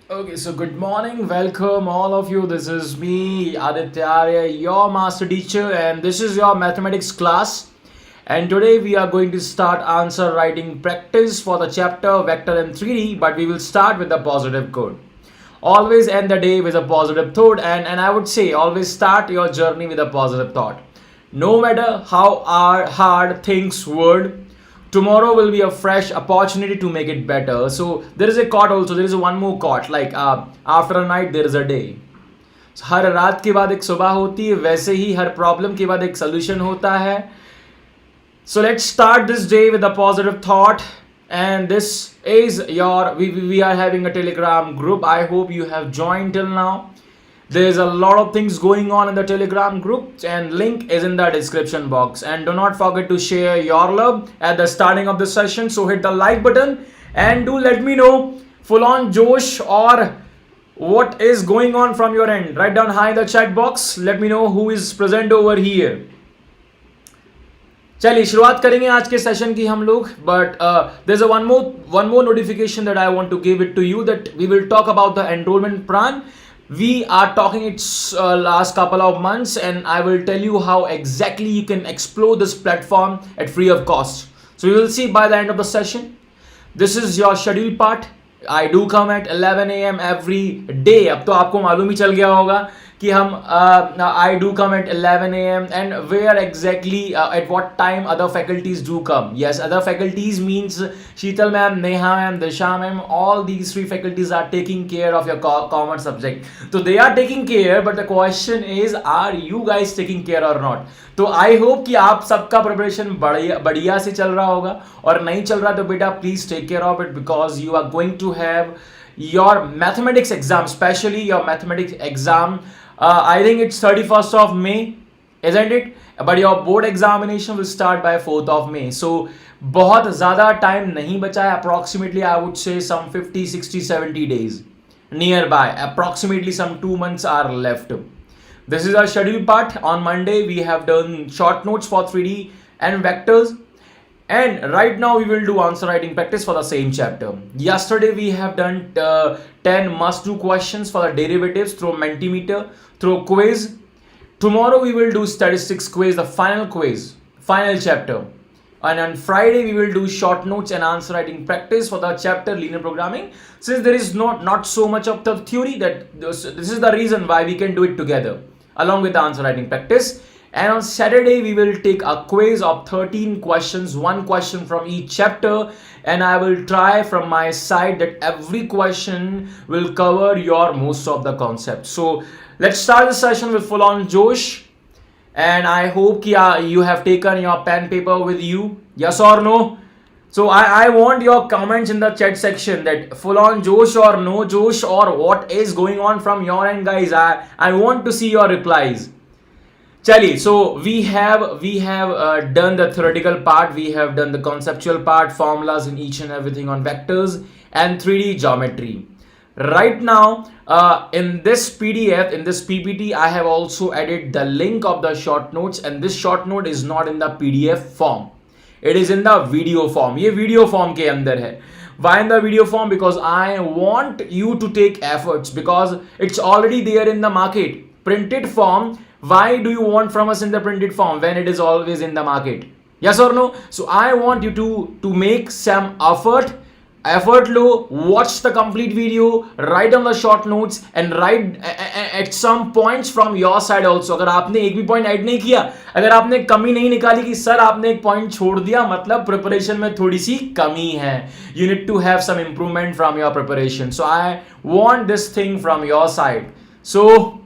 Okay, so good morning, welcome all of you. This is me, Aditya, your master teacher, and this is your mathematics class. And today we are going to start answer writing practice for the chapter vector in 3D, but we will start with the positive code. Always end the day with a positive thought, and I would say always start your journey with a positive thought. No matter how hard things would, tomorrow will be a fresh opportunity to make it better. So there is a quote also, there is one more quote like after a night there is a day. So, हर रात के बाद एक सुबह होती है, वैसे ही हर problem के बाद एक सोल्यूशन होता है. So let's start this day with a positive thought. And this is we are having a Telegram group. I hope you have joined till now. There's a lot of things going on in the Telegram group, and link is in the description box. And do not forget to share your love at the starting of the session. So hit the like button and do let me know full on Josh or what is going on from your end. Write down hi in the chat box. Let me know who is present over here. चलिए शुरुआत करेंगे आज के session की हम लोग. But there is one more notification that I want to give it to you, that we will talk about the enrollment plan. We are talking its last couple of months, and I will tell you how exactly you can explore this platform at free of cost. So we will see by the end of the session. This is your schedule part. I do come at 11 a.m. every day. अब तो आपको मालूम ही चल गया होगा कि हम I do come at 11 a.m. and where exactly at what time other faculties do come. Yes, other faculties means Sheetal ma'am, Neha ma'am, Disha ma'am, all these three faculties are taking care of your commerce subject. So they are taking care, but the question is, are you guys taking care or not? तो I hope कि आप सबका preparation बढ़िया से चल रहा होगा, और नहीं चल रहा तो बेटा please take care of it, because you are going to have your mathematics exam, especially your mathematics exam. I think it's 31st of May, isn't it? But your board examination will start by 4th of May. So बहुत ज़्यादा time नहीं बचा है. Approximately I would say some 50, 60, 70 days nearby. Approximately some 2 months are left. This is our schedule part. On Monday we have done short notes for 3D and vectors. And right now we will do answer writing practice for the same chapter. Yesterday we have done 10 must-do questions for the derivatives through Mentimeter, through quiz. Tomorrow we will do statistics quiz, the final chapter. And on Friday we will do short notes and answer writing practice for the chapter linear programming. Since there is not so much of the theory, that this is the reason why we can do it together along with the answer writing practice. And on Saturday we will take a quiz of 13 questions, one question from each chapter, and I will try from my side that every question will cover your most of the concepts. So let's start the session with full on Josh, and I hope you have taken your pen paper with you. Yes or no? So I want your comments in the chat section, that full on Josh or no Josh, or what is going on from your end, guys. I want to see your replies. Chali, so we have done the theoretical part, we have done the conceptual part, formulas in each and everything on vectors and 3D geometry. Right now, in this PDF, in this PPT, I have also added the link of the short notes, and this short note is not in the PDF form. It is in the video form. ये video form के अंदर है. Why in the video form? Because I want you to take efforts, because it's already there in the market. Printed form. Why do you want from us in the printed form when it is always in the market? Yes or no? So I want you to make some effort low, watch the complete video, write on the short notes, and write at some points from your side also. अगर आपने एक भी point add नहीं किया, अगर आपने कमी नहीं निकाली कि सर आपने एक point छोड़ दिया, मतलब preparation में थोड़ी सी कमी है. You need to have some improvement from your preparation. So I want this thing from your side. So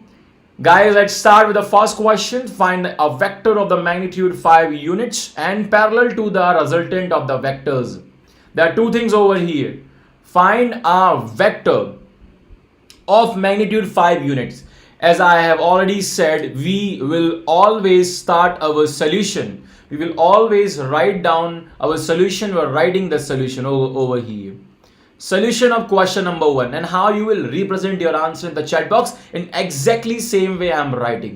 guys, let's start with the first question. Find a vector of the magnitude 5 units and parallel to the resultant of the vectors. There are two things over here. Find a vector of magnitude 5 units. As I have already said, we will always start our solution. We will always write down our solution. We're writing the solution over here. Solution of question number 1, and how you will represent your answer in the chat box in exactly same way I'm writing.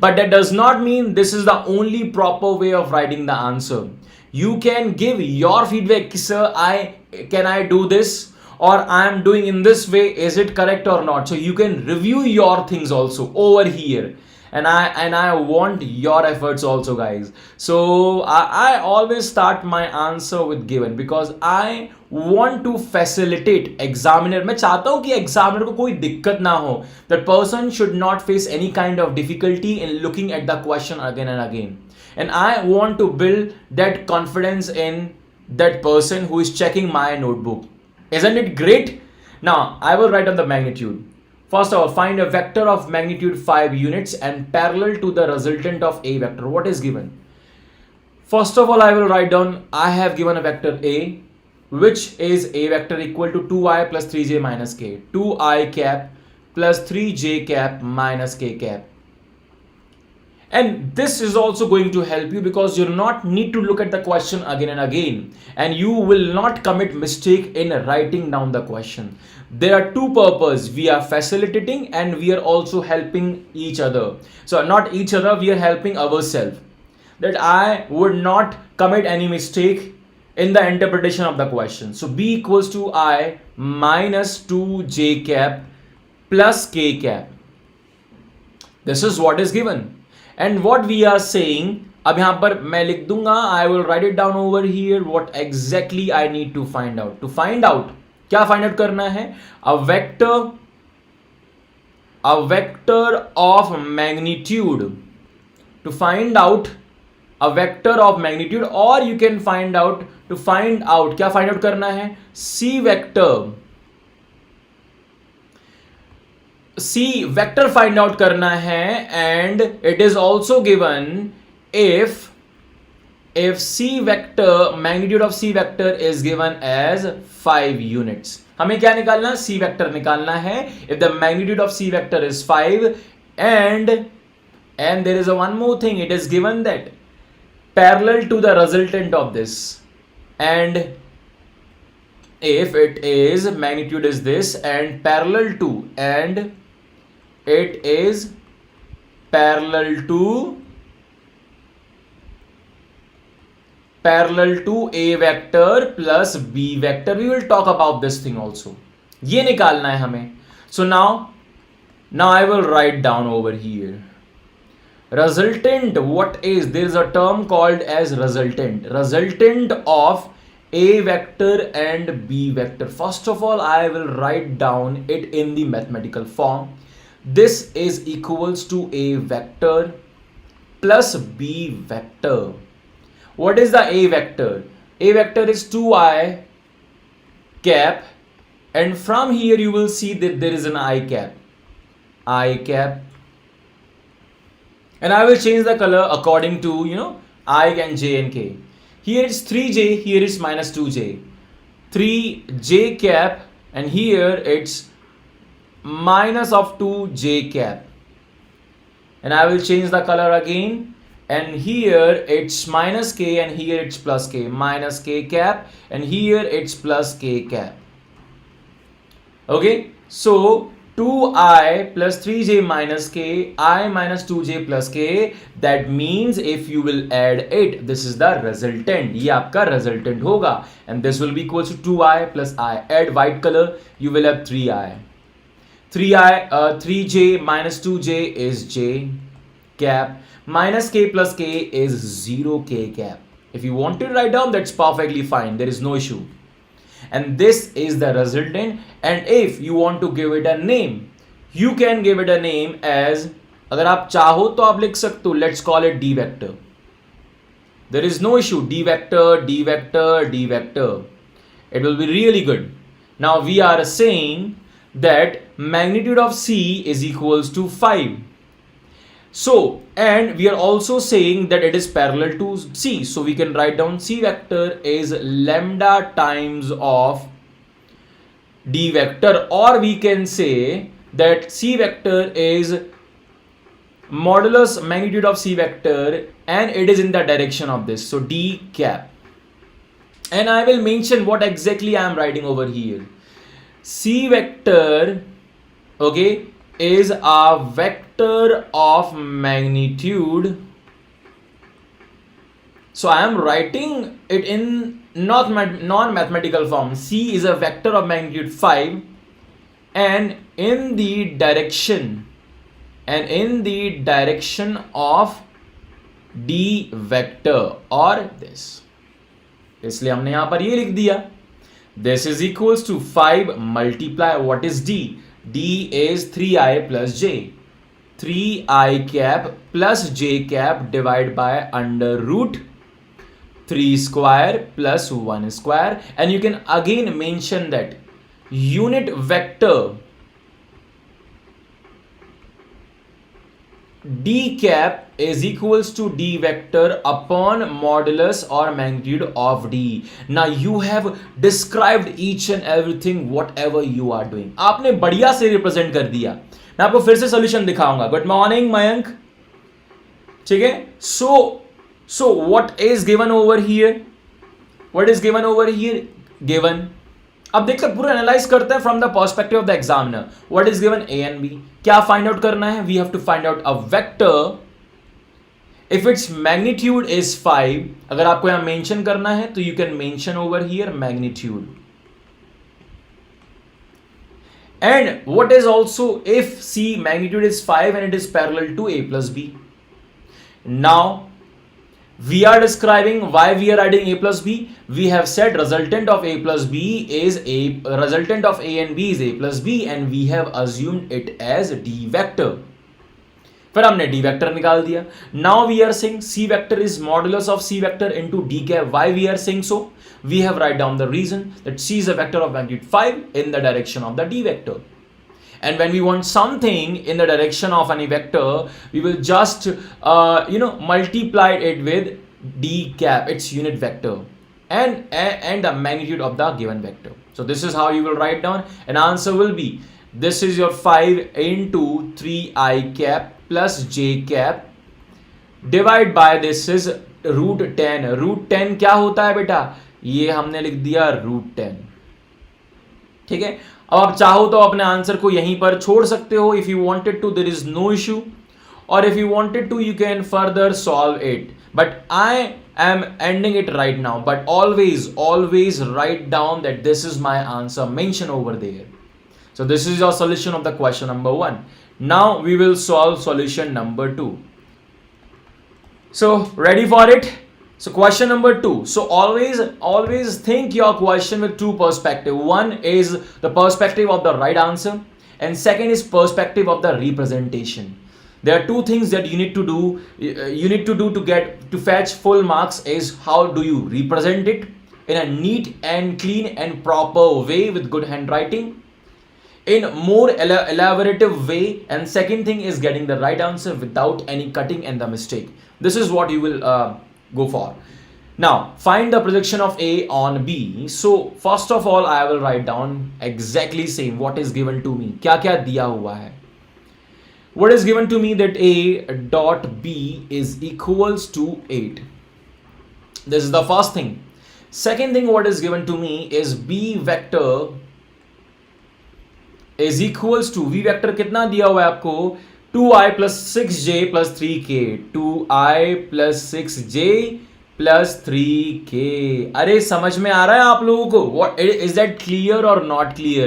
But that does not mean this is the only proper way of writing the answer. You can give your feedback, sir, can I do this, or I am doing in this way, is it correct or not? So you can review your things also over here, and I want your efforts also, guys. So I always start my answer with given because I want to facilitate examiner. मैं चाहता हूँ कि examiner को कोई दिक्कत ना हो. That person should not face any kind of difficulty in looking at the question again and again. And I want to build that confidence in that person who is checking my notebook. Isn't it great? Now I will write on the magnitude. First of all, find a vector of magnitude 5 units and parallel to the resultant of A vector. What is given? First of all, I will write down, I have given a vector A, which is A vector equal to 2i plus 3j minus k. 2i cap plus 3j cap minus k cap. And this is also going to help you because you do not need to look at the question again and again, and you will not commit mistake in writing down the question. There are two purposes. We are facilitating and we are also helping each other. So not each other, we are helping ourselves. That I would not commit any mistake in the interpretation of the question. So B equals to I minus 2j cap plus k cap. This is what is given. And what we are saying, अब यहाँ पर मैं लिख दूंगा, I will write it down over here what exactly I need to find out. To find out, क्या find out करना है? A vector of magnitude. To find out a vector of magnitude, or you can find out, to find out, क्या find out करना है? C vector find out करना है, and it is also given if C vector, magnitude of C vector is given as 5 units. हमें क्या निकालना? C vector निकालना है. If the magnitude of C vector is 5 and there is a one more thing, it is given that parallel to the resultant of this, and if it is magnitude is this and parallel to, and it is parallel to A vector plus B vector. We will talk about this thing also. ये निकालना है हमें. So now I will write down over here. Resultant, what is? There is a term called as resultant. Resultant of A vector and B vector. First of all, I will write down it in the mathematical form. This is equals to A vector plus B vector. What is the A vector? A vector is 2i cap, and from here you will see that there is an I cap. And I will change the color according to, I and j and k. Here it's 3j, here is minus 2j. 3j cap, and here it's minus of 2j cap. And I will change the color again. And here it's minus k, and here it's plus k. Minus k cap, and here it's plus k cap. Okay, so 2i plus 3j minus k, I minus 2j plus k. That means if you will add it, this is the resultant. ये आपका resultant होगा, and this will be equal to 2i plus I. Add white color, you will have 3i. 3j minus 2j is j cap. Minus k plus k is 0k cap. If you want to write down, that's perfectly fine. There is no issue. And this is the resultant. And if you want to give it a name, you can give it a name as, अगर आप चाहो तो आप लिख सकते हो, let's call it D vector. There is no issue. D vector, D vector, D vector. It will be really good. Now we are saying that magnitude of C is equals to 5. So, and we are also saying that it is parallel to C. So we can write down C vector is lambda times of D vector, or we can say that C vector is modulus magnitude of C vector, and it is in the direction of this. So D cap. And I will mention what exactly I am writing over here. C vector, okay, is a vector of magnitude. So I am writing it in non-mathematical form. C is a vector of magnitude 5 and in the direction of D vector or this. इसलिए हमने यहां पर ये लिख दिया. This is equals to 5 multiply what is D? D is 3i plus j. 3i cap plus j cap divided by under root 3 square plus 1 square, and you can again mention that unit vector D cap is equals to D vector upon modulus or magnitude of D. Now you have described each and everything whatever you are doing. आपने बढ़िया से represent कर दिया. मैं आपको फिर से solution दिखाऊंगा. Good morning Mayank. ठीक है. So what is given over here? What is given over here? Given. अब देखकर पूरा एनालाइज करते हैं from the perspective of the examiner. What is given A and B. क्या फाइंड आउट करना है? We have to find out a vector if its magnitude is 5. अगर आपको यहां मेंशन करना है तो you can mention over here magnitude. And what is also if C magnitude is 5 and it is parallel to a plus b. Now we are describing why we are adding a plus b. We have said resultant of a plus b is resultant of a and b is a plus b, and we have assumed it as d vector. फिर हमने d vector निकाल दिया. Now we are saying c vector is modulus of c vector into d cap. Why we are saying so? We have write down the reason that c is a vector of magnitude 5 in the direction of the d vector. And when we want something in the direction of any vector, we will just multiply it with d cap, its unit vector, and the magnitude of the given vector. So this is how you will write down. An answer will be, this is your 5 into 3i cap plus j cap divide by this is root 10. root 10 क्या होता है बेटा? ये हमने लिख दिया root 10. ठीक है. अब आप चाहो तो अपने आंसर को यहीं पर छोड़ सकते हो. If you wanted to, there is no issue, और if you wanted to you can further solve it, but I am ending it right now. बट always write down that this is my answer, mention over there. So this is your solution of the question number 1. Now we will solve solution number 2. So ready for it? So question number 2. So always think your question with two perspective. One is the perspective of the right answer, and second is perspective of the representation. There are two things that you need to do. You need to do to fetch full marks is how do you represent it in a neat and clean and proper way with good handwriting, in more elaborative way, and second thing is getting the right answer without any cutting and the mistake. This is what you will go for. Now find the projection of A on B. So first of all I will write down exactly same what is given to me. क्या क्या दिया हुआ है? What is given to me that A dot B is equals to 8. This is the first thing. Second thing what is given to me is B vector is equals to, V vector कितना दिया हुआ है आपको? 2i plus 6j plus 3k. 2i plus 6j plus 3k. अरे समझ में आ रहा है आप लोगों को? What is that clear or not clear?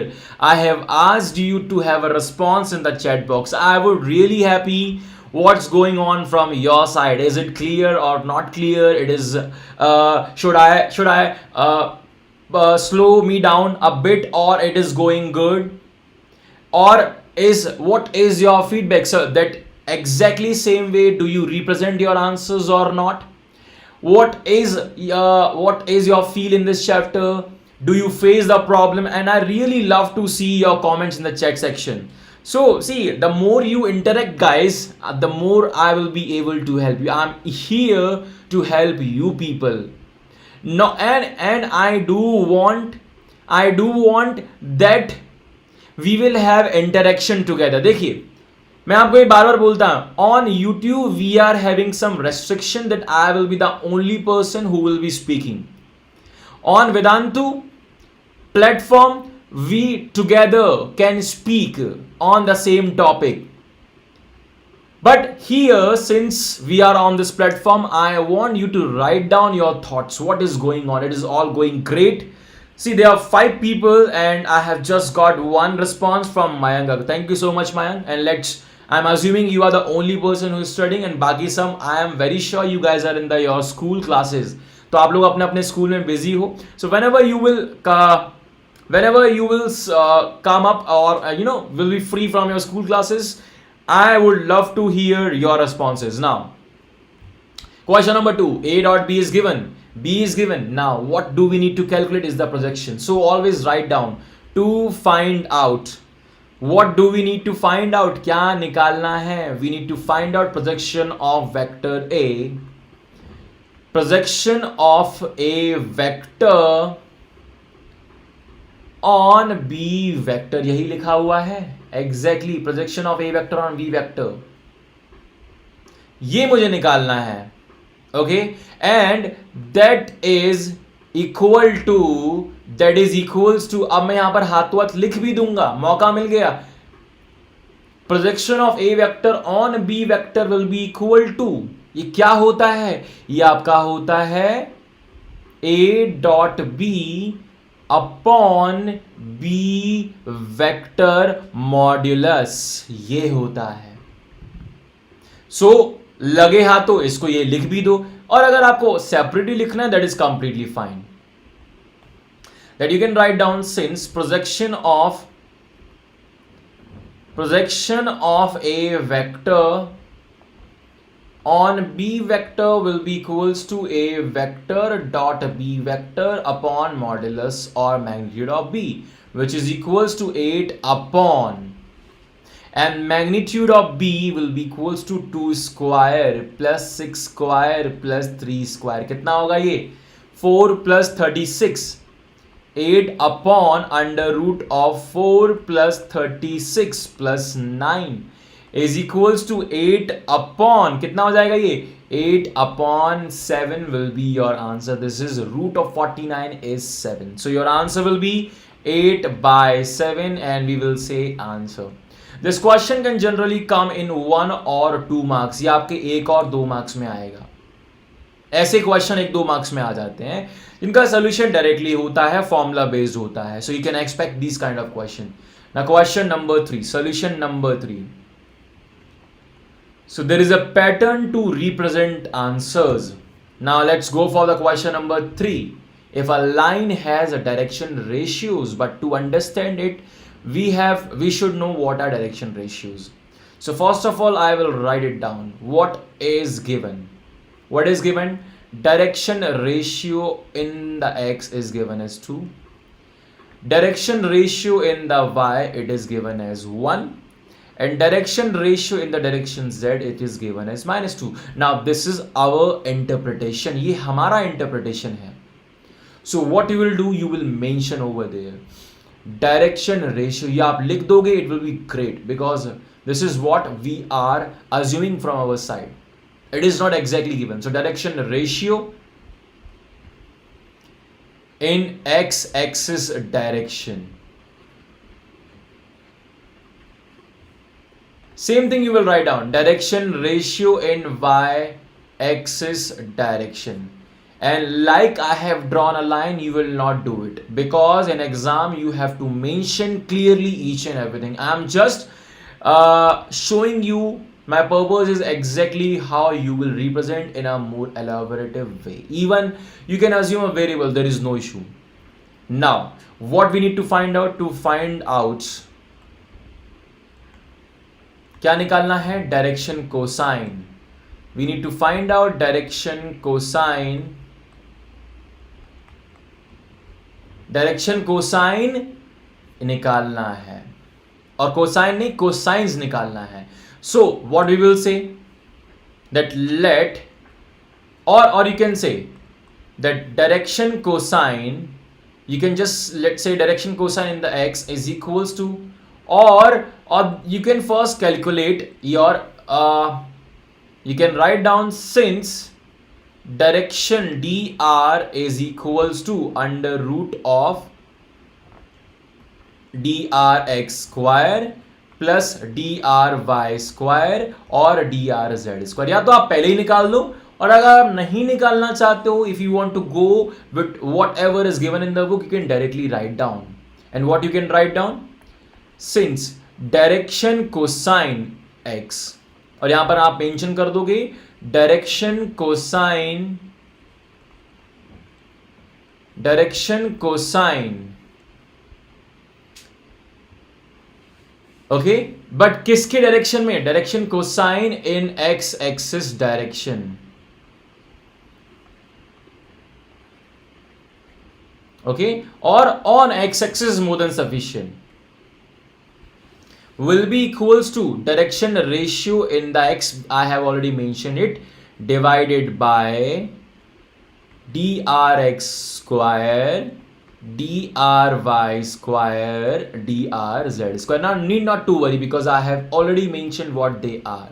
I have asked you to have a response in the chat box. I would really happy what's going on from your side. Is it clear or not clear? It is should I slow me down a bit, or it is going good? Or what is your feedback, sir? That exactly same way do you represent your answers or not? What is your feel in this chapter? Do you face the problem? And I really love to see your comments in the chat section. So see, the more you interact guys, the more I will be able to help you. I'm here to help you people. No, and I do want that we will have interaction together. देखिए, मैं आपको ये बार बार बोलता हूं, on YouTube we are having some restriction that I will be the only person who will be speaking. On Vedantu platform we together can speak on the same topic. But here, since we are on this platform, I want you to write down your thoughts. What is going on? It is all going great. See, there are 5 people and I have just got one response from Mayank. Thank you so much, Mayank. And I'm assuming you are the only person who is studying, and baki some, I am very sure you guys are in your school classes. तो आप लोग अपने अपने school में busy हो. So whenever you will come up, or will be free from your school classes, I would love to hear your responses. Now, question number 2, A dot B is given, B is given. Now, what do we need to calculate is the projection. So always write down to find out. What do we need to find out? क्या निकालना है? We need to find out projection of vector A. Projection of A vector on B vector. यही लिखा हुआ है. Exactly, projection of A vector on B vector. ये मुझे निकालना है. Okay, and that is equals to, अब मैं यहां पर हाथों लिख भी दूंगा, मौका मिल गया. Projection of A vector on B vector will be equal to, ये क्या होता है? ये आपका होता है A dot B upon B vector modulus, ये होता है. सो लगे हाथों इसको ये लिख भी दो, और अगर आपको सेपरेटली लिखना है that is completely fine. That you can write down since projection of A vector on B vector will be equals to A vector dot B vector upon modulus or magnitude of B, which is equals to 8 upon, and magnitude of B will be equals to 2 square plus 6 square plus 3 square. कितना होगा ये? 4 plus 36, 8 upon under root of 4 plus 36 plus 9 is equals to 8 upon, कितना हो जाएगा ये? 8 upon 7 will be your answer. This is root of 49 is 7. So your answer will be 8 by 7, and we will say answer. This question can generally come in 1 or 2 marks. ये आपके 1 और 2 marks में आएगा. ऐसे क्वेश्चन 1-2 मार्क्स में आ जाते हैं इनका सोल्यूशन डायरेक्टली होता है, फॉर्मूला बेस्ड होता है. So you can expect this kind of question. Now question number 3, solution number 3. So there is a pattern to represent answers. Now let's go for the question number 3. If a line has a direction ratios, but to understand it, we should know what are direction ratios. So first of all, I will write it down. What is given? What is given? Direction ratio in the x is given as 2. Direction ratio in the y, it is given as 1. And direction ratio in the direction z, it is given as -2. Now this is our interpretation. ये हमारा interpretation है. So what you will do, you will mention over there direction ratio. ये आप लिख दोगे, it will be great, because this is what we are assuming from our side. It is not exactly given. So direction ratio in x-axis direction. Same thing you will write down, direction ratio in y-axis direction. And like I have drawn a line, you will not do it, because in exam you have to mention clearly each and everything. I am just showing you, my purpose is exactly how you will represent in a more elaborative way. Even you can assume a variable, there is no issue. Now what we need to find out? To find out क्या निकालना है? Direction cosine. We need to find out direction cosine. Direction cosine निकालना है, और cosine नहीं, cosines निकालना है. So what we will say that let, और you can say that direction cosine, you can just let's say direction cosine in the x is equals to, or you can first calculate your you can write down, since direction dr is equals to under root of drx square plus D R Y square और D R Z square. या तो आप पहले ही निकाल दो, और अगर आप नहीं निकालना चाहते हो, if you want to go with whatever is given in the book, you can directly write down. And what you can write down, since direction cosine x, और यहां पर आप मेंशन कर दोगे डायरेक्शन कोसाइन ओके, बट किसके direction में, direction cosine in x axis direction. Okay, और on x axis more than sufficient will be equals to direction ratio in the x, I have already mentioned it, divided by drx square dry square dz square. Now need not to worry because I have already mentioned what they are,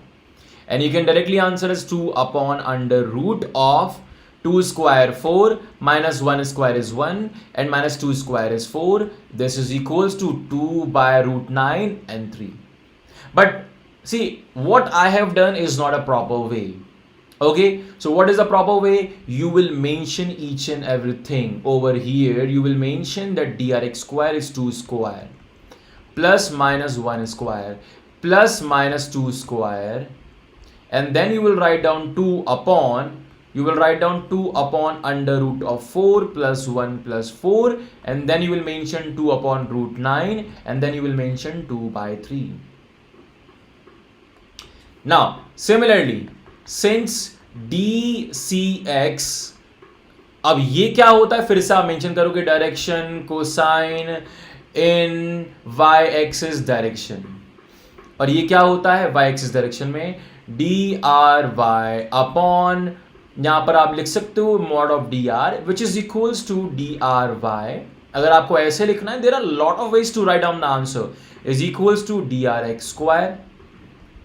and you can directly answer as 2 upon under root of 2 square 4 minus 1 square is 1 and minus 2 square is 4. This is equals to 2 by root 9 and 3. But see, what I have done is not a proper way. Okay, so what is the proper way? You will mention each and everything over here. You will mention that drx square is 2 square plus minus 1 square plus minus 2 square, and then you will write down 2 upon under root of 4 plus 1 plus 4, and then you will mention 2 upon root 9, and then you will mention 2 by 3. Now similarly, since dcx, अब ये क्या होता है, फिर से आप mention करोगे direction cosine in y axis direction, और ये क्या होता है y एक्सिस डायरेक्शन में dy अपॉन, यहां पर आप लिख सकते हो mod of D R which is equals to D R Y. अगर आपको ऐसे लिखना है, there are lot of ways to write down the answer, is equals to D R X square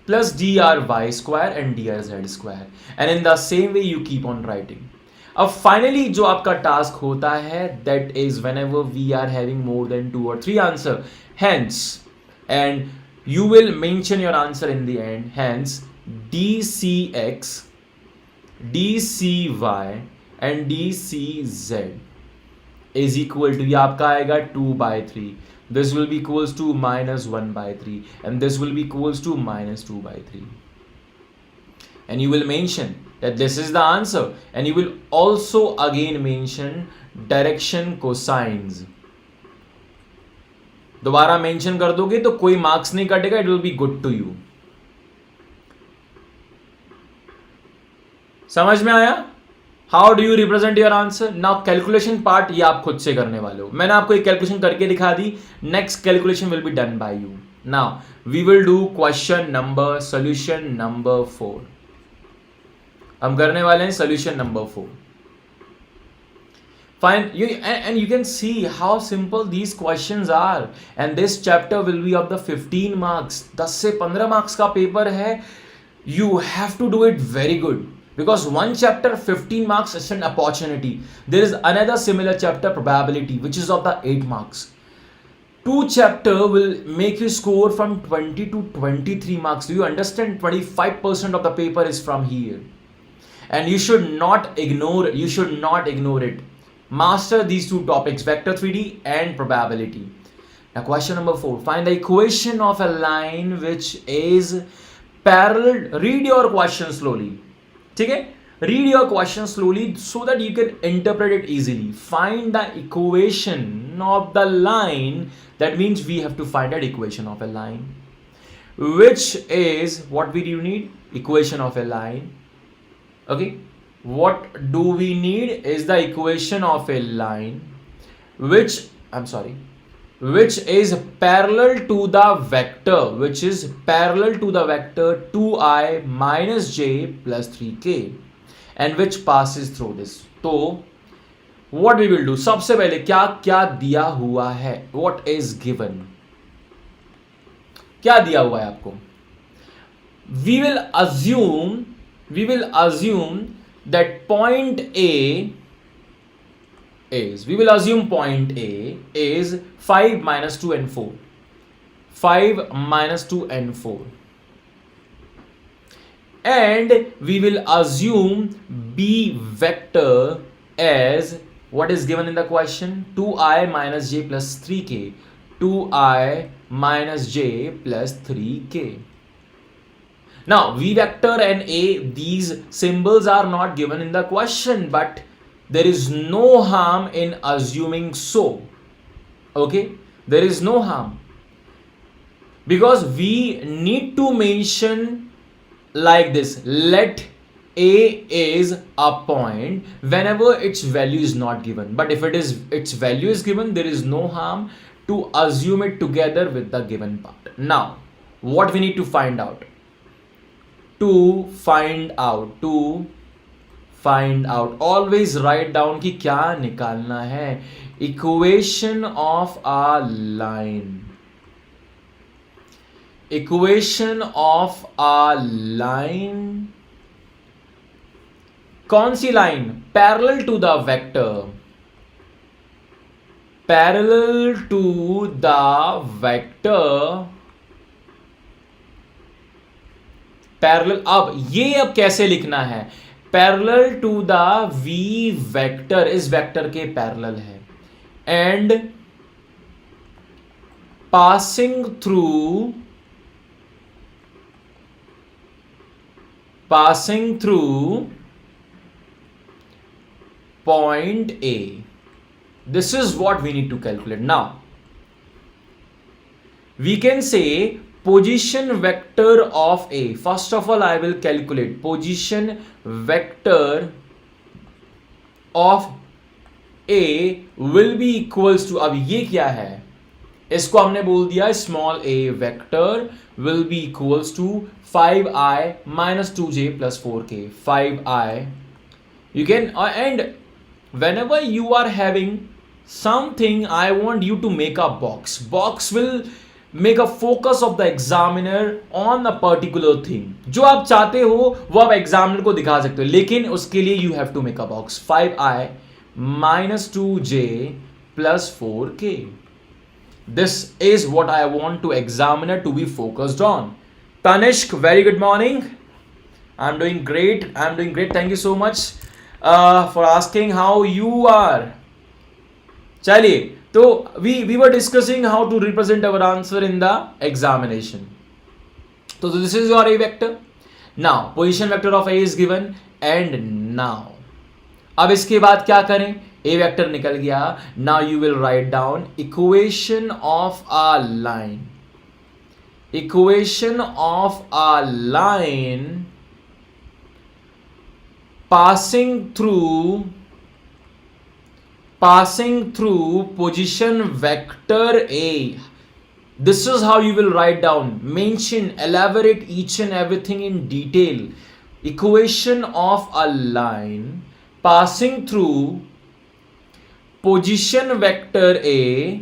plus D R Y square and D R Z square, and in the same way you keep on writing. अब finally जो आपका task होता है, that is whenever we are having more than 2 or 3 answer, hence, and you will mention your answer in the end, hence dcx dcy and dcz is equal to, ये आपका आएगा 2 by 3, this will be equals to minus 1 by 3, and this will be equals to minus 2 by 3, and you will mention that this is the answer, and you will also again mention direction cosines. दोबारा mention कर दोगे तो कोई marks नहीं कटेगा, it will be good to you. समझ में आया? How do you represent your answer? Now calculation part ये आप खुद से करने वाले हो, मैंने आपको एक कैलकुलेशन करके दिखा दी, next calculation will be done by you. Now we will do solution number 4। हम करने वाले हैं solution number 4। Fine, and you can see how simple these questions are, and this chapter will be of the 15 marks। 10 से 15 marks का paper है, you have to do it very good, because one chapter 15 marks is an opportunity. There is another similar chapter, probability, which is of the 8 marks. 2 chapter will make you score from 20 to 23 marks. Do you understand? 25% of the paper is from here, and you should not ignore it. Master these 2 topics, vector 3D and probability. Now question number 4, find the equation of a line which is parallel. Read your question slowly. ठीक है, read your question slowly so that you can interpret it easily. Find the equation of the line. That means we have to find an equation of a line, which is what we do need, equation of a line. Okay, what do we need is the equation of a line which is parallel to the vector, 2i minus j plus 3k, and which passes through this. तो what we will do, सबसे पहले क्या क्या दिया हुआ है, what is given, क्या दिया हुआ है आपको? We will assume that point A is, 5 minus 2 and 4. 5 minus 2 and 4. And we will assume B vector as what is given in the question, 2i minus j plus 3k, 2i minus j plus 3k. Now V vector and A, these symbols are not given in the question, but there is no harm in assuming so. Okay, there is no harm, because we need to mention like this: let A is a point whenever its value is not given. But if its value is given, there is no harm to assume it together with the given part. Now what we need to find out? To find out always write down कि क्या निकालना है. Equation of a line. Equation of a line. कौन सी line? Parallel to the vector. Parallel to the vector. Parallel. अब ये अब कैसे लिखना है? Parallel to the V vector, इस वेक्टर के पैरेलल है. And passing through point A. This is what we need to calculate. Now we can say position vector of A. First of all, I will calculate position vector of A will be equals to, अब ये क्या है? इसको हमने बोल दिया small a vector will be equals to 5i minus 2j plus 4k. 5i you can and whenever you are having something, I want you to make a box will make a focus of the examiner on a particular thing. जो आप चाहते हो वो आप examiner को दिखा सकते हो, लेकिन उसके लिए you have to make a box. 5i minus 2j plus 4k. This is what I want to examiner to be focused on. Tanishk, very good morning. I'm doing great. Thank you so much for asking how you are. चलिए, तो we were discussing how to represent our answer in the examination. So this is your A vector. Now position vector of A is given, and now अब इसके बाद क्या करें? A vector निकल गया. Now you will write down equation of a line. Equation of a line passing through position vector A. This is how you will write down. Mention, elaborate each and everything in detail. Equation of a line passing through position vector A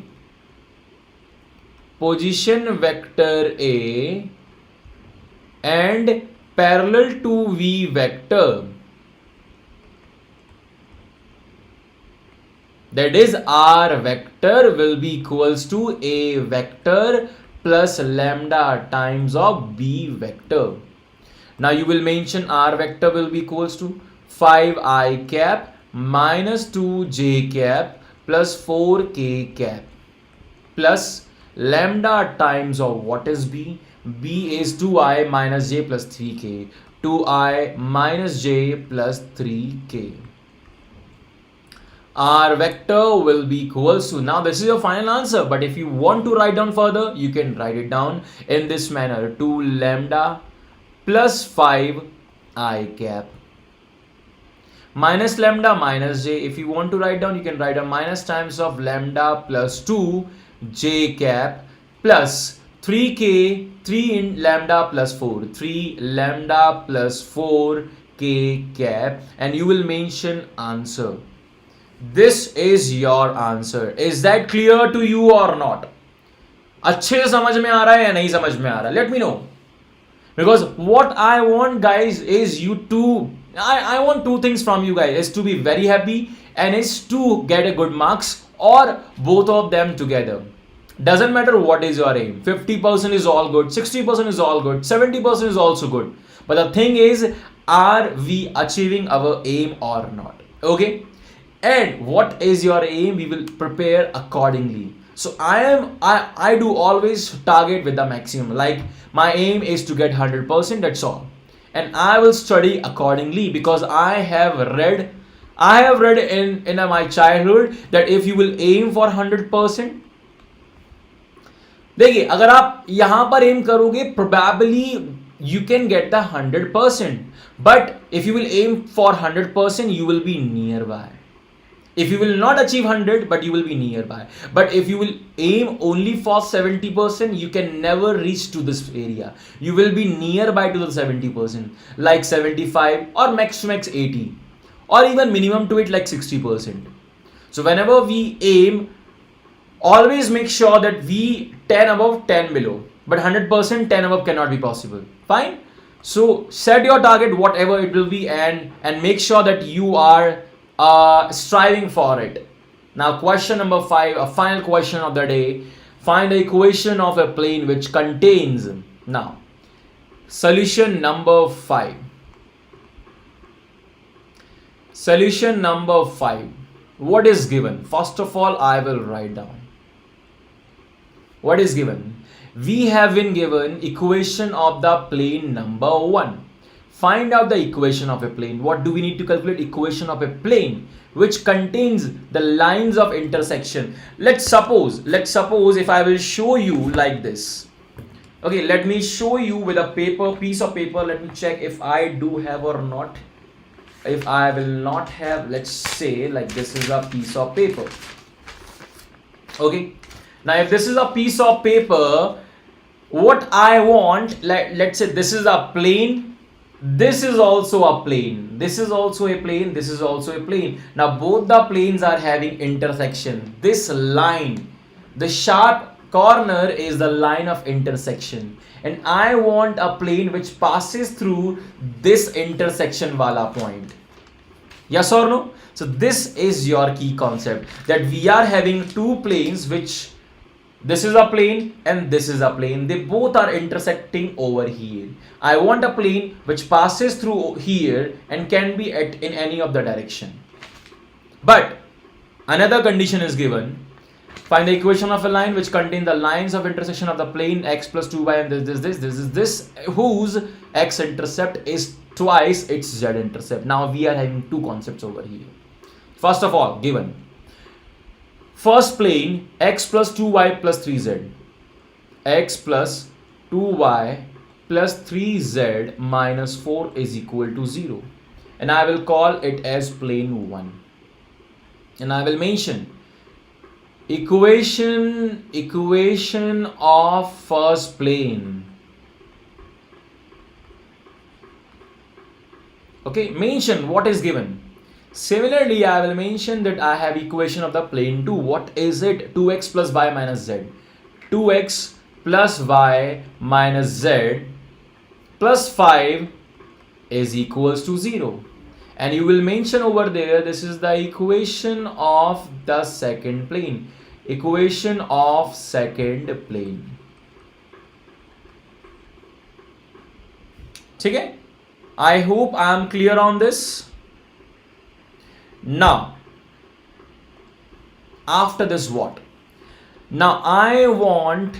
and parallel to V vector. That is R vector will be equals to A vector plus lambda times of B vector. Now you will mention R vector will be equals to 5i cap minus 2j cap plus 4k cap plus lambda times of what is B? B is 2i minus j plus 3k. 2i minus j plus 3k. R vector will be equals to, now this is your final answer, but if you want to write down further, you can write it down in this manner: 2 lambda plus 5i cap minus lambda minus j. If you want to write down, you can write down minus times of lambda plus 2 j cap plus 3k, 3 in lambda plus 4, 3 lambda plus 4k cap, and you will mention answer. This is your answer. Is that clear to you or not? अच्छे से समझ में आ रहा है या नहीं समझ में आ रहा है? Let me know. Because what I want, guys, is you to I want two things from you guys: is to be very happy and is to get a good marks, or both of them together. Doesn't matter what is your aim. 50% is all good, 60% is all good, 70% is also good. But the thing is, are we achieving our aim or not? Okay. And what is your aim? We will prepare accordingly. So I do always target with the maximum. Like my aim is to get 100%. That's all. And I will study accordingly because I have read in my childhood that if you will aim for 100%, देखिए अगर आप यहां पर M करोगे probably you can get the 100%, but if you will aim for 100% you will be nearby. If you will not achieve 100, but you will be nearby. But if you will aim only for 70%, you can never reach to this area. You will be nearby to the 70%, like 75 or max to max 80, or even minimum to it like 60%. So whenever we aim, always make sure that we 10 above, 10 below, but 100% 10 above cannot be possible. Fine. So set your target whatever it will be, and make sure that you are striving for it. Now question number 5, a final question of the day. Find the equation of a plane which contains. Now solution number 5. Solution number 5. What is given? First of all, I will write down what is given. We have been given equation of the plane number 1. Find out the equation of a plane. What do we need to calculate? Equation of a plane which contains the lines of intersection. Let's suppose if I will show you like this. Okay, let me show you with a piece of paper. Let me check if I do have or not. If I will not have, let's say like this is a piece of paper. Okay. Now if this is a piece of paper, what I want, let's say this is a plane, this is also a plane, this is also a plane, this is also a plane. Now both the planes are having intersection. This line, the sharp corner is the line of intersection, and I want a plane which passes through this intersection wala point. Yes or no? So this is your key concept, that we are having two planes which, this is a plane and this is a plane. They both are intersecting over here. I want a plane which passes through here and can be in any of the direction. But another condition is given. Find the equation of a line which contains the lines of intersection of the plane x plus 2y and this whose x intercept is twice its z intercept. Now we are having two concepts over here. First of all, given first plane x plus 2y plus 3z, x plus 2y plus 3z minus 4 is equal to 0, and I will call it as plane 1, and I will mention equation of first plane. Okay, mention what is given. Similarly, I will mention that I have equation of the plane 2. What is it? 2x plus y minus z. 2x plus y minus z plus 5 is equals to 0. And you will mention over there, this is the equation of the second plane. Equation of second plane. Okay? I hope I am clear on this. Now, after this what? Now I want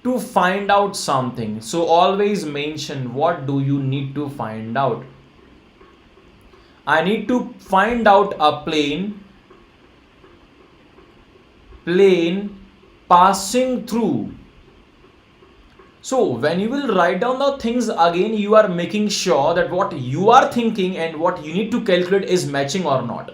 to find out something. So always mention what do you need to find out. I need to find out a plane passing through. So when you will write down the things again, you are making sure that what you are thinking and what you need to calculate is matching or not.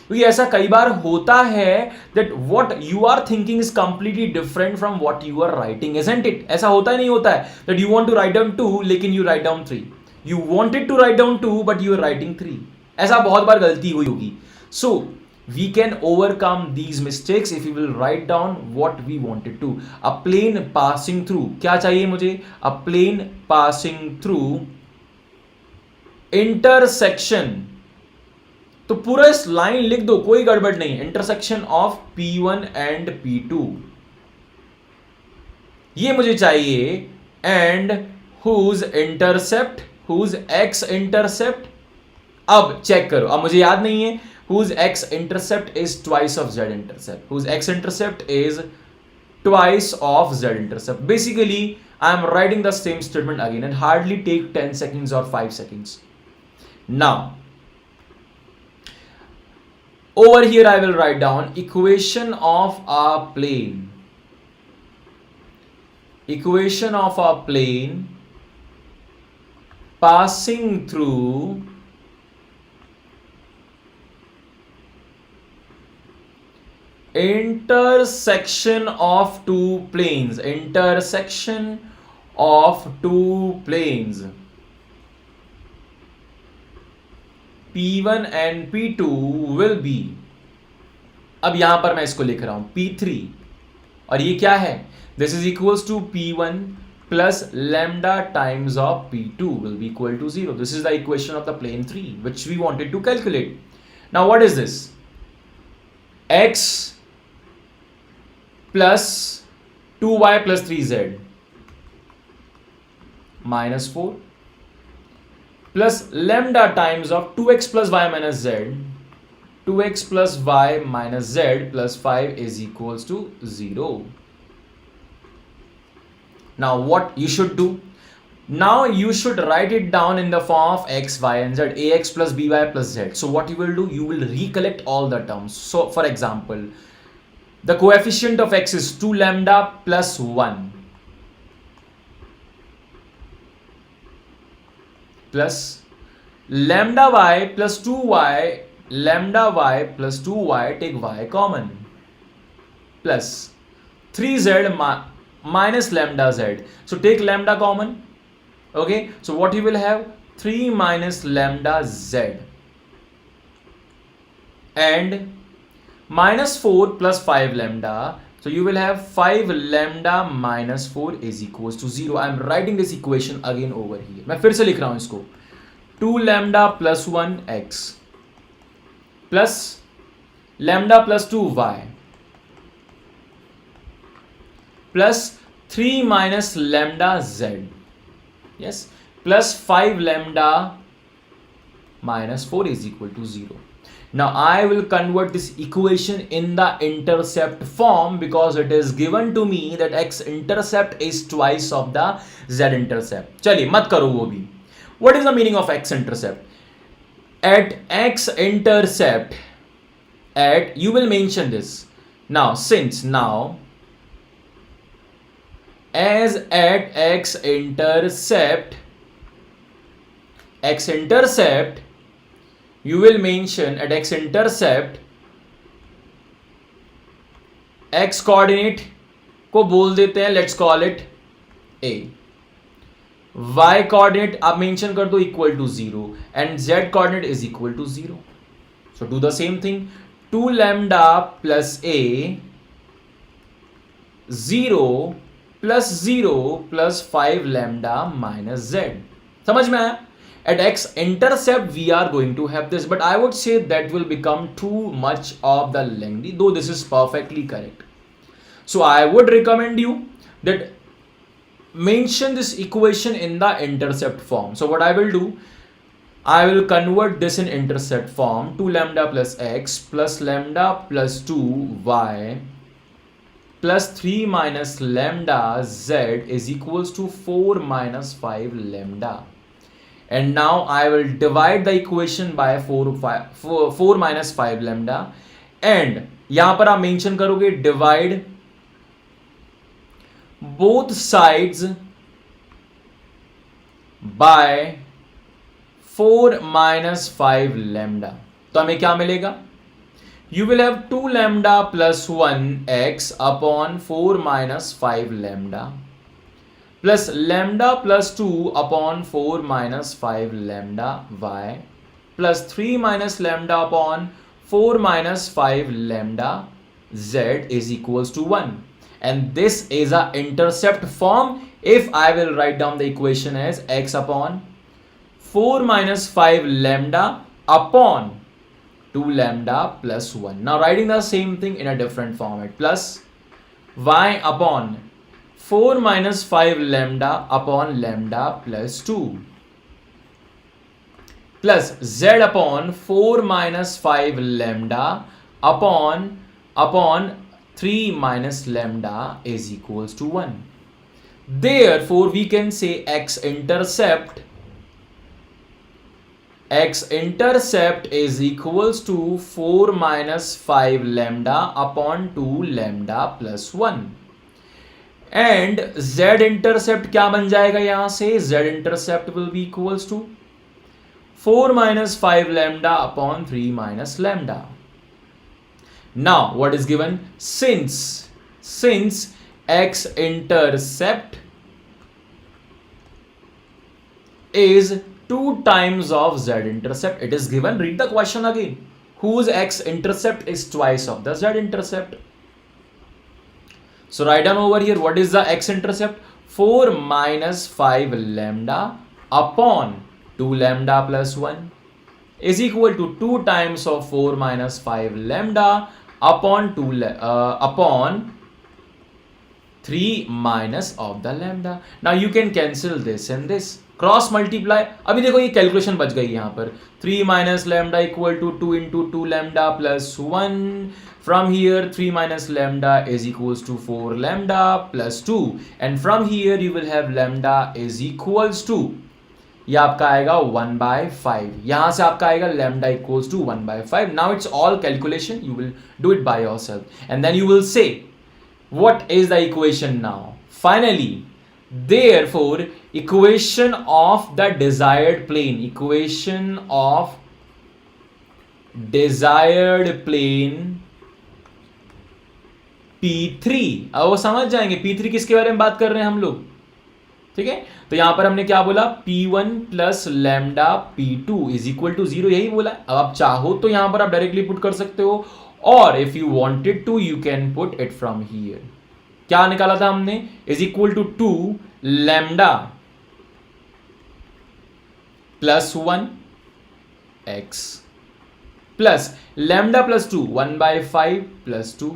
क्योंकि ऐसा कई बार होता है that what you are thinking is completely different from what you are writing, isn't it? ऐसा होता ही नहीं होता है that you want to write down 2 लेकिन you write down 3. You wanted to write down 2 but you are writing 3. ऐसा बहुत बार गलती हुई होगी. So we can overcome these mistakes if we will write down what we wanted to. A plane passing through. क्या चाहिए मुझे? A plane passing through intersection. तो पूरा इस लाइन लिख दो, कोई गड़बड़ नहीं. Intersection of P1 and P2. ये मुझे चाहिए एंड whose x intercept, अब चेक करो, अब मुझे याद नहीं है whose x intercept is twice of z intercept, whose x intercept is twice of z intercept. Basically I am writing the same statement again and hardly take 10 seconds or 5 seconds. Now over here I will write down equation of a plane, equation of a plane passing through intersection of two planes, intersection of two planes P1 and P2 will be, अब यहां पर मैं इसको लिख रहा हूं P3 और ये क्या है, this is equals to P1 plus lambda times of P2 will be equal to 0. This is the equation of the plane 3 which we wanted to calculate. Now what is this? X plus 2y plus 3z minus 4 plus lambda times of 2x plus y minus z, 2x plus y minus z plus 5 is equals to 0. Now what you should do? Now you should write it down in the form of x, y and z, ax plus by plus z. So what you will do? You will recollect all the terms. So for example, the coefficient of x is 2 lambda plus 1 plus lambda y plus 2y, lambda y plus 2y, take y common, plus 3z minus lambda z. So take lambda common. Okay, so what you will have? 3 minus lambda z and minus 4 plus 5 lambda. So you will have 5 lambda minus 4 is equals to 0. I am writing this equation again over here. मैं फिर से लिख रहा हूं इसको. 2 lambda plus 1 x plus lambda plus 2 y plus 3 minus lambda z, yes, plus 5 lambda minus 4 is equal to 0. Now I will convert this equation in the intercept form because it is given to me that x intercept is twice of the z intercept. चलिए मत करो वो भी. What is the meaning of x intercept? At x intercept, at, you will mention this. Now since now as at x intercept, you will mention at x intercept x coordinate को बोल देते हैं, let's call it a, y coordinate आप mention कर दो equal to 0 and z coordinate is equal to 0. So do the same thing. 2 lambda plus a 0 plus 5 lambda minus z. समझ में आया? At x intercept we are going to have this, but I would say that will become too much of the lengthy, though this is perfectly correct. So I would recommend you that mention this equation in the intercept form. So what I will do, I will convert this in intercept form. 2 lambda plus x plus lambda plus 2 y plus 3 minus lambda z is equals to 4 minus 5 lambda. And now I will divide the equation by 4 minus 5 lambda and यहाँ पर आप mention करोगे divide both sides by 4 minus 5 lambda. तो हमें क्या मिलेगा? You will have 2 lambda plus 1 x upon 4 minus 5 lambda plus lambda plus 2 upon 4 minus 5 lambda y plus 3 minus lambda upon 4 minus 5 lambda z is equals to 1. And this is a intercept form if I will write down the equation as x upon 4 minus 5 lambda upon 2 lambda plus 1. Now writing the same thing in a different format, plus y upon 4 minus 5 lambda upon lambda plus 2 plus z upon 4 minus 5 lambda upon 3 minus lambda is equals to 1. Therefore, we can say x-intercept is equals to 4 minus 5 lambda upon 2 lambda plus 1. And z-intercept क्या बन जाएगा यहां से? Z-intercept will be equals to 4 minus 5 lambda upon 3 minus lambda. Now, what is given? Since x-intercept is 2 times of z-intercept, it is given. Read the question again. Whose x-intercept is twice of the z-intercept? So write down over here, what is the x-intercept? 4 minus 5 lambda upon 2 lambda plus 1 is equal to 2 times of 4 minus 5 lambda upon 3 minus of the lambda. Now you can cancel this and this. Cross multiply. अभी देखो ये calculation बच गई यहाँ पर. 3 minus lambda equal to 2 into 2 lambda plus 1. From here 3 minus lambda is equals to 4 lambda plus 2. And from here you will have lambda is equals to, ये आपका आएगा 1 by 5. यहाँ से आपका आएगा lambda equals to 1 by 5. Now it's all calculation. You will do it by yourself. And then you will say, what is the equation now? Finally, therefore, equation of the desired plane, P3. अब वो समझ जाएंगे P3 किसके बारे में बात कर रहे हैं हम लोग. ठीक है, तो यहां पर हमने क्या बोला? P1 plus lambda P2 is equal to 0, यही बोला. अब आप चाहो तो यहां पर आप डायरेक्टली पुट कर सकते हो, और if you wanted to you can put it from here. क्या निकाला था हमने? Is equal to 2 lambda plus 1 x plus lambda plus 2 1 by 5 plus 2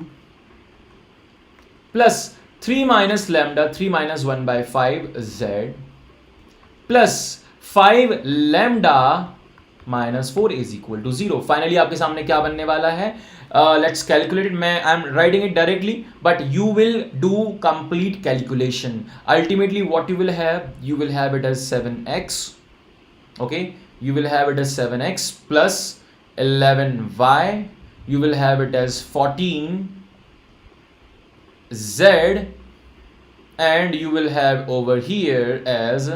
plus 3 minus lambda 3 minus 1 by 5 z plus 5 lambda minus 4 is equal to 0. Finally आपके सामने क्या बनने वाला है? Let's calculate it. मैं I am writing it directly, but you will do complete calculation. Ultimately what you will have it as 7x. Okay, you will have it as 7x plus 11y. You will have it as 14 z, and you will have over here as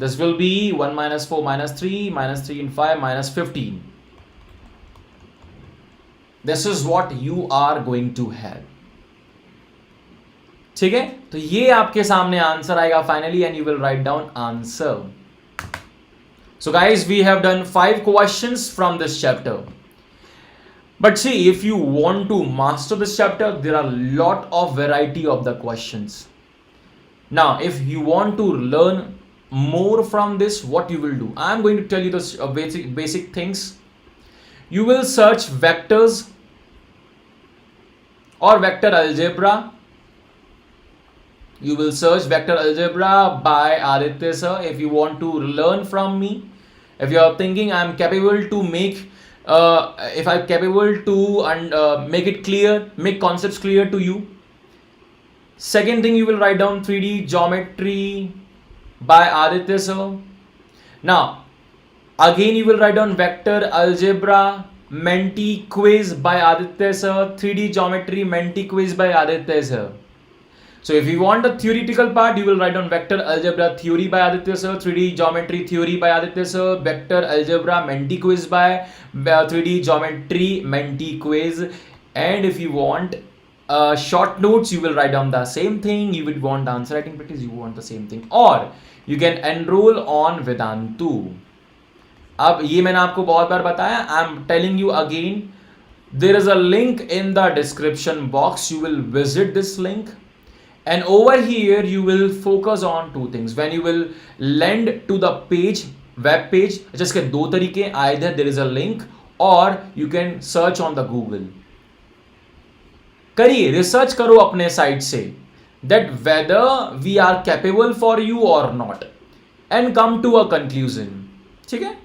this will be 1 minus 4 minus 3 minus 3 and 5 minus 15. This is what you are going to have. ठीक है, तो ये आपके सामने answer आएगा finally, and you will write down answer. So guys, we have done 5 questions from this chapter. But see, if you want to master this chapter, there are a lot of variety of the questions. Now, if you want to learn more from this, what you will do? I am going to tell you the basic things. You will search vectors or vector algebra. You will search vector algebra by Aditya Sir. If you want to learn from me, if you are thinking I am capable to make if I'm capable to make it clear, make concepts clear to you. Second thing, you will write down 3D geometry by Aditya Sir. Now, again you will write down vector algebra Menti quiz by Aditya Sir, 3D geometry Menti quiz by Aditya Sir. So if you want the theoretical part, you will write down vector algebra theory by Aditya Sir, 3D geometry theory by Aditya Sir, vector algebra Menti quiz by 3D geometry Menti quiz. And if you want short notes, you will write down the same thing. You would want answer writing practice, you want the same thing. Or you can enroll on Vedantu. अब ये मैंने आपको बहुत बार बताया. I am telling you again, there is a link in the description box. You will visit this link. And over here you will focus on 2 things. When you will land to the page, web page, जिसके 2 तरीके, either there is a link or you can search on the Google. करिए, research करो अपने site से. that whether we are capable for you or not, and come to a conclusion. ठीक है?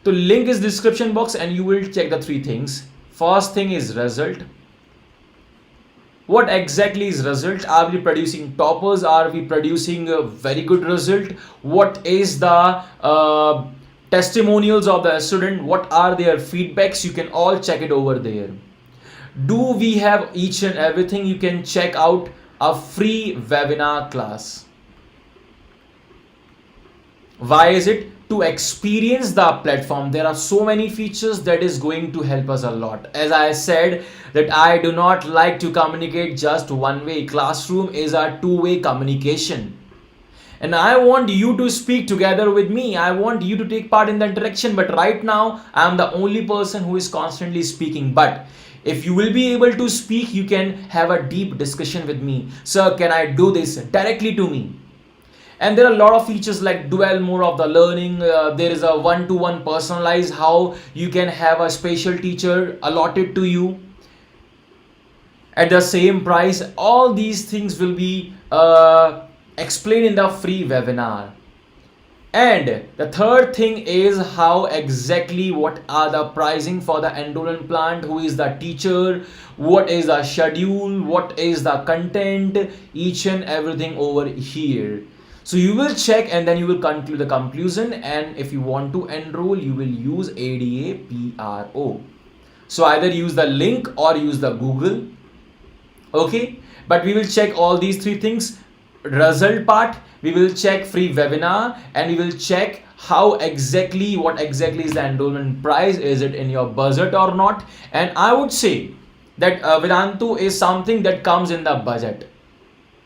तो link is description box and you will check the three things. First thing is result. What exactly is result? Are we producing toppers? Are we producing a very good result? What is the testimonials of the student? What are their feedbacks? You can all check it over there. Do we have each and everything? You can check out a free webinar class. Why is it? To experience the platform. There are so many features that is going to help us a lot. As I said that I do not like to communicate just one way. Classroom is a two-way communication. And I want you to speak together with me. I want you to take part in the interaction. But right now, I am the only person who is constantly speaking. But if you will be able to speak, you can have a deep discussion with me. Sir, can I do this? Directly to me. And there are a lot of features like dual mode of the learning. There is a one-to-one personalized, how you can have a special teacher allotted to you at the same price. All these things will be explained in the free webinar. And the third thing is how exactly what are the pricing for the enrollment plan, who is the teacher, what is the schedule, what is the content, each and everything over here. So you will check and then you will conclude the conclusion, and if you want to enroll, you will use A.W.P. So either use the link or use the Google. Okay, but we will check all these three things. Result part, we will check free webinar, and we will check how exactly, what exactly is the enrollment price, is it in your budget or not. And I would say that Vedantu is something that comes in the budget.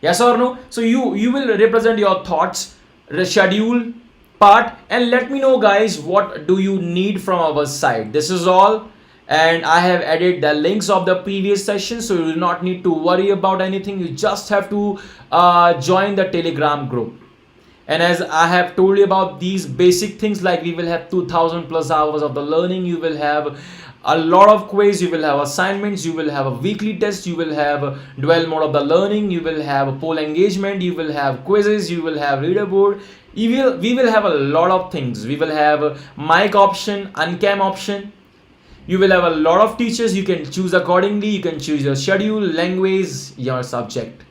Yes or no? So you will represent your thoughts, schedule part, and let me know guys, what do you need from our side. This is all, and I have added the links of the previous session, so you will not need to worry about anything. You just have to join the Telegram group. And as I have told you about these basic things, like we will have 2000 plus hours of the learning, you will have a lot of quiz, you will have assignments, you will have a weekly test, you will have a dual mode of the learning, you will have a poll engagement, you will have quizzes, you will have leaderboard, we will have a lot of things. We will have a mic option, uncam option. You will have a lot of teachers. You can choose accordingly. You can choose your schedule, language, your subject,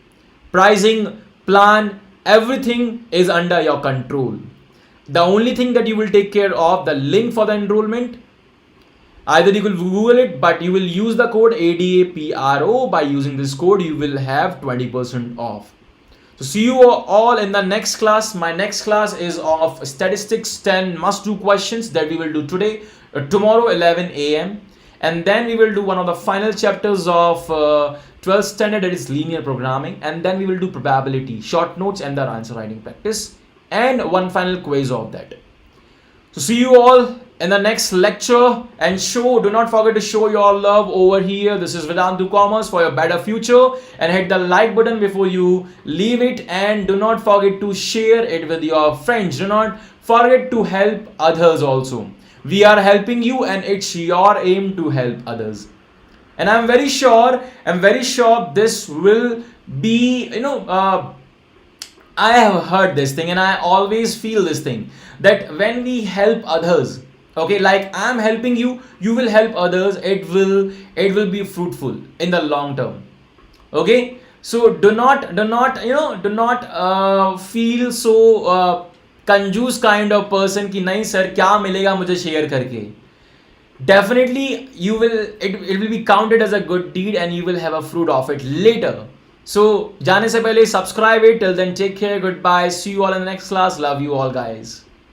pricing, plan, everything is under your control. The only thing that you will take care of, the link for the enrollment. Either you will Google it, but you will use the code A.W.P. By using this code, you will have 20% off. So see you all in the next class. My next class is of statistics 10 must-do questions that we will do today, tomorrow 11 a.m. And then we will do one of the final chapters of 12th standard, that is linear programming. And then we will do probability, short notes, and the answer writing practice, and one final quiz of that. So see you all in the next lecture, and do not forget to show your love over here. This is Vedantu Commerce for your better future, and hit the like button before you leave it, and do not forget to share it with your friends. Do not forget to help others also. We are helping you, and it's your aim to help others. And I'm very sure this will be, I have heard this thing, and I always feel this thing, that when we help others, okay, like I'm helping you, you will help others, it will be fruitful in the long term. Okay, so do not feel so कंजूस kind of person कि नहीं sir क्या मिलेगा मुझे share करके. Definitely you will, it will be counted as a good deed, and you will have a fruit of it later. So जाने से पहले subscribe it. Till then, take care, goodbye, see you all in the next class, love you all guys.